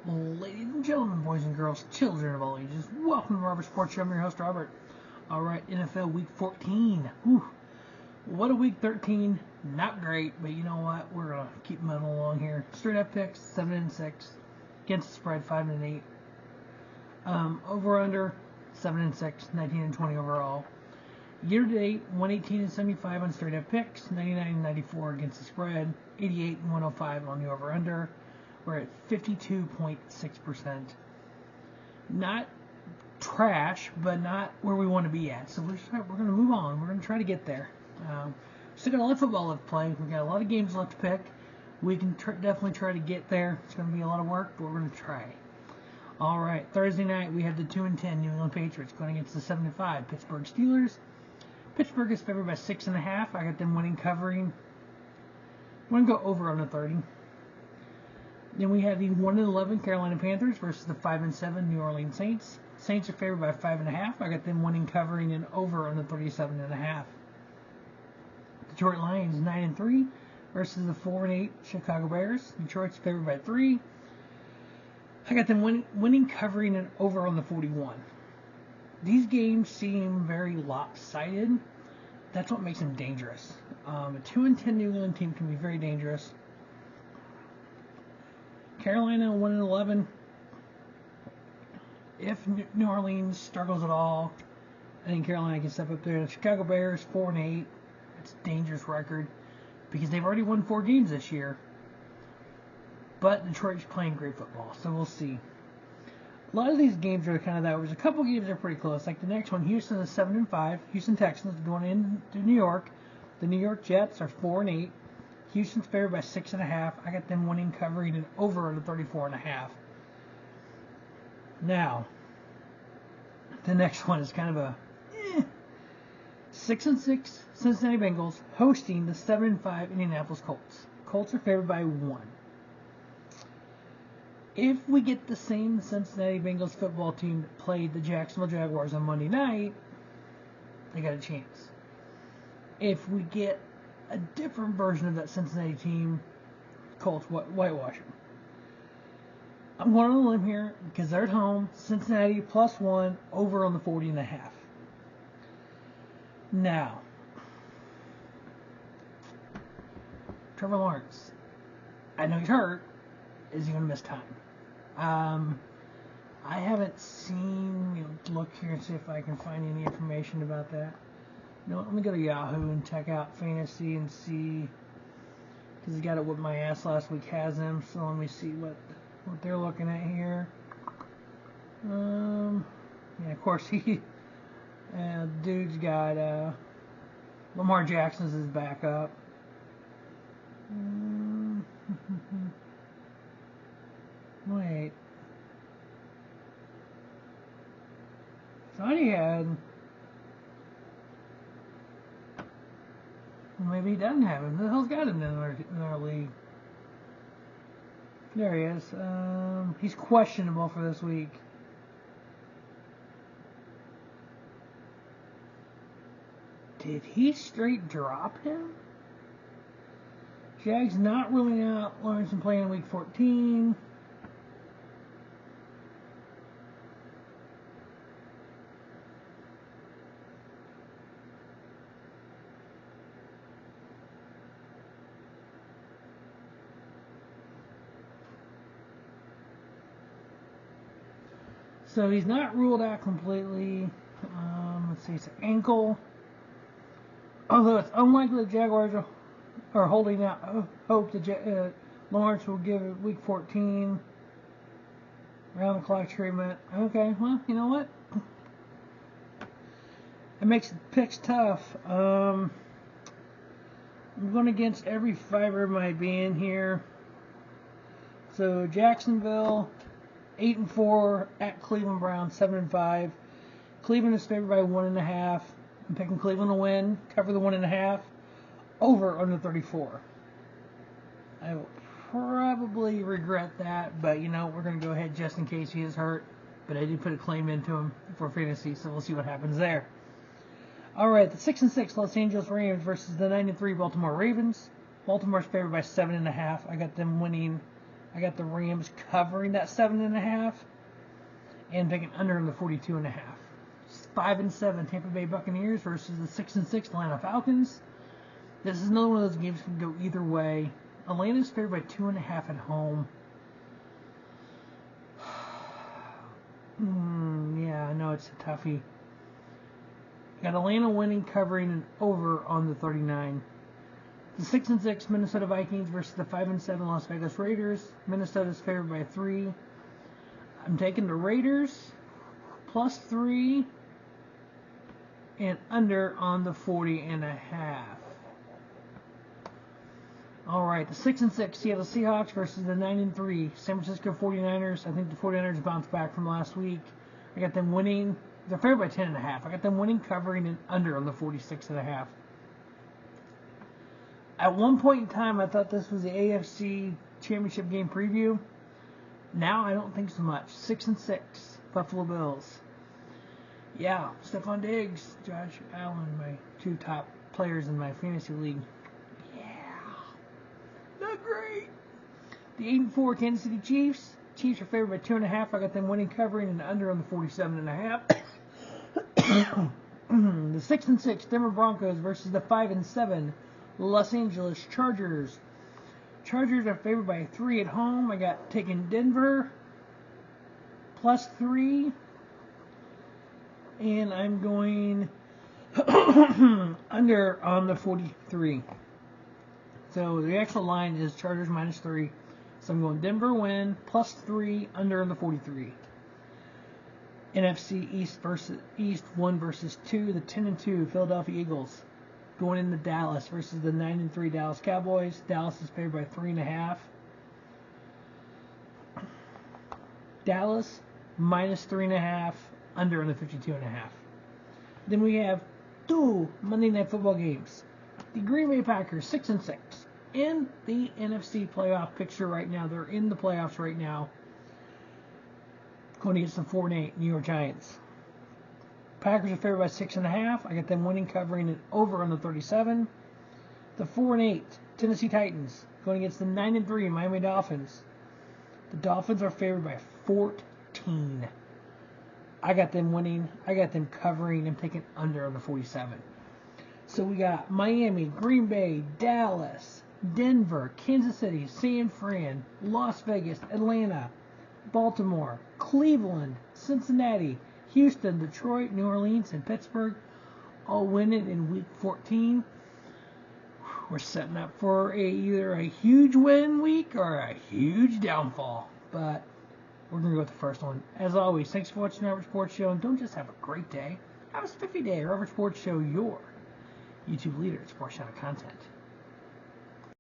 Ladies and gentlemen, boys and girls, children of all ages, welcome to Robert Sports Show. I'm your host, Robert. Alright, NFL Week 14. Whew. What a Week 13. Not great, but you know what? We're going to keep moving along here. Straight up picks, 7-6. Against the spread, 5-8. Over-under, 7-6, 19-20 overall. Year-to-date, 118-75 on straight up picks, 99-94 against the spread, 88-105 on the over-under. We're at 52.6%. Not trash, but not where we want to be at. So we're going to move on. We're going to try to get there. Still got a lot of football left to play. We've got a lot of games left to pick. We can definitely try to get there. It's going to be a lot of work, but we're going to try. All right, Thursday night we have the 2-10 New England Patriots going against the 7-5 Pittsburgh Steelers. Pittsburgh is favored by 6.5. I got them winning, covering. I'm going to go over on the 30. Then we have the 1-11 Carolina Panthers versus the 5-7 New Orleans Saints. Saints are favored by 5.5. I got them winning, covering, and over on the 37.5. Detroit Lions 9-3 versus the 4-8 Chicago Bears. Detroit's favored by 3. I got them winning, covering, and over on the 41. These games seem very lopsided. That's what makes them dangerous. A 2-10 New England team can be very dangerous. Carolina 1-11. If New Orleans struggles at all, I think Carolina can step up there. The Chicago Bears 4-8. It's a dangerous record because they've already won 4 games this year. But Detroit's playing great football, so we'll see. A lot of these games are kind of that. There's a couple games that are pretty close. Like the next one, Houston is 7-5. Houston Texans going into New York. The New York Jets are 4-8. Houston's favored by 6.5. I got them winning, covering, and over on the 34.5. Now, the next one is kind of a 6-6 Cincinnati Bengals hosting the 7-5 Indianapolis Colts. Colts are favored by 1. If we get the same Cincinnati Bengals football team that played the Jacksonville Jaguars on Monday night, they got a chance. If we get a different version of that Cincinnati team, Colts whitewash them. I'm going on a limb here because they're at home. Cincinnati +1 over on the 40.5. Now, Trevor Lawrence, I know he's hurt. Is he going to miss time? I haven't seen. Look here and see if I can find any information about that. No, let me go to Yahoo and check out fantasy and see, because he got it with my ass last week, has him. So let me see what they're looking at here. Yeah, of course dude's got Lamar Jackson's his backup. Wait. Thought he had. Well, maybe he doesn't have him. Who the hell's got him in our league? There he is. He's questionable for this week. Did he straight drop him? Jags not ruling out Lawrence from playing in week 14. So he's not ruled out completely. Let's see, it's an ankle. Although it's unlikely the Jaguars are holding out hope that Lawrence will give it week 14 round-the-clock treatment. Okay, well, you know what? It makes the picks tough. I'm going against every fiber of my being here. So Jacksonville 8-4 at Cleveland Browns 7-5. Cleveland is favored by 1.5. I'm picking Cleveland to win, cover the 1.5, over under 34. I will probably regret that, but we're going to go ahead just in case he is hurt. But I did put a claim into him for fantasy, so we'll see what happens there. All right, the 6-6 Los Angeles Rams versus the 9-3 Baltimore Ravens. Baltimore's favored by 7.5. I got them winning I got the Rams covering that 7.5, and taking under in the 42.5. 5-7 Tampa Bay Buccaneers versus the 6-6 Atlanta Falcons. This is another one of those games that can go either way. Atlanta's favored by 2.5 at home. Yeah, I know it's a toughie. Got Atlanta winning, covering, and over on the 39. The 6-6 Minnesota Vikings versus the 5-7 Las Vegas Raiders. Minnesota's favored by 3. I'm taking the Raiders plus 3 and under on the 40.5. All right, the 6-6 Seattle Seahawks versus the 9-3 San Francisco 49ers. I think the 49ers bounced back from last week. I got them winning. They're favored by 10.5. I got them winning, covering, and under on the 46.5. At one point in time, I thought this was the AFC Championship game preview. Now I don't think so much. 6-6 Buffalo Bills. Yeah, Stephon Diggs, Josh Allen, my 2 top players in my fantasy league. Not great. The 8-4 Kansas City Chiefs. Chiefs are favored by 2.5. I got them winning, covering, and under on the 47.5. The 6-6 Denver Broncos versus the 5-7 Los Angeles Chargers. Chargers are favored by 3 at home. I got taking Denver plus 3, and I'm going under on the 43. So the actual line is Chargers minus 3. So I'm going Denver win, plus 3, under on the 43. NFC East 1 versus 2. The 10-2 Philadelphia Eagles going into Dallas versus the 9-3 Dallas Cowboys. Dallas is favored by 3.5. Dallas minus 3.5, under on the 52.5. Then we have 2 Monday Night Football games. The Green Bay Packers 6-6 in the NFC playoff picture right now. They're in the playoffs right now, going against the 4-8 New York Giants. Packers are favored by 6.5. I got them winning, covering, and over on the 37. The 4-8 Tennessee Titans going against the 9-3 Miami Dolphins. The Dolphins are favored by 14. I got them winning. I got them covering. I'm taking under on the 47. So we got Miami, Green Bay, Dallas, Denver, Kansas City, San Fran, Las Vegas, Atlanta, Baltimore, Cleveland, Cincinnati, Houston, Detroit, New Orleans, and Pittsburgh all winning in Week 14. We're setting up for either a huge win week or a huge downfall. But we're going to go with the first one. As always, thanks for watching the Robert Sports Show. And don't just have a great day. Have a spiffy day. Robert Sports Show, your YouTube leader in sports channel content.